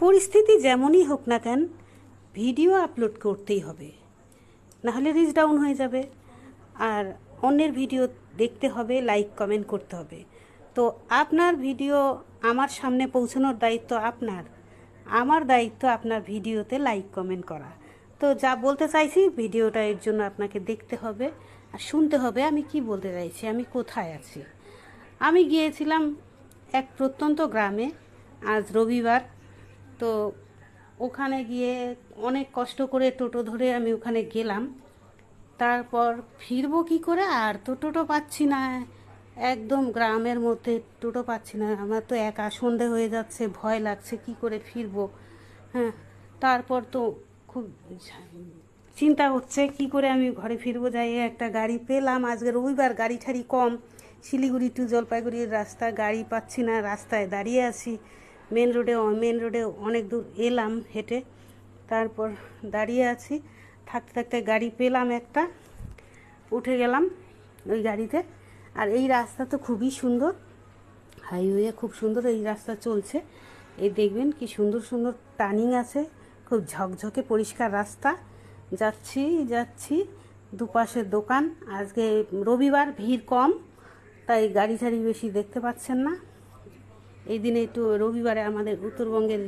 পরিস্থিতি যেমনই হোক না কেন ভিডিও আপলোড করতেই হবে, নাহলে রিচ ডাউন হয়ে যাবে। আর অন্যের ভিডিও দেখতে হবে, লাইক কমেন্ট করতে হবে। তো আপনার ভিডিও আমার সামনে পৌঁছানোর দায়িত্ব আপনার, আমার দায়িত্ব আপনার ভিডিওতে লাইক কমেন্ট করা। তো যা বলতে চাইছি ভিডিওটা এর জন্য আপনাকে দেখতে হবে আর শুনতে হবে আমি কি বলতে চাইছি, আমি কোথায় আছি। আমি গিয়েছিলাম এক প্রত্যন্ত গ্রামে, আজ রবিবার। তো ওখানে গিয়ে অনেক কষ্ট করে টোটো ধরে আমি ওখানে গেলাম। তারপর ফিরবো কী করে, আর তো টোটো পাচ্ছি না, একদম গ্রামের মধ্যে টোটো পাচ্ছি না। আমার তো একা, সন্ধে হয়ে যাচ্ছে, ভয় লাগছে কি করে ফিরবো। হ্যাঁ, তারপর তো খুব চিন্তা হচ্ছে কি করে আমি ঘরে ফিরবো। যাই একটা গাড়ি পেলাম, আজকে রবিবার, গাড়ি ঠাড়ি কম। শিলিগুড়ি টু জলপাইগুড়ির রাস্তা, গাড়ি পাচ্ছি না, রাস্তায় দাঁড়িয়ে আছি। মেন রোডে অনেক দূর এলাম হেঁটে, তারপর দাঁড়িয়ে আছি। থাকতে থাকতে গাড়ি পেলাম একটা, উঠে গেলাম ওই গাড়িতে। আর এই রাস্তা তো খুবই সুন্দর, হাইওয়ে খুব সুন্দর এই রাস্তা চলছে। এই দেখবেন কি সুন্দর সুন্দর টার্নিং আছে, খুব ঝকঝকে পরিষ্কার রাস্তা। যাচ্ছি দুপাশের দোকান। আজকে রবিবার, ভিড় কম, তাই গাড়ি টাড়ি বেশি দেখতে পাচ্ছেন না। এই দিনে একটু রবিবারে আমাদের উত্তরবঙ্গের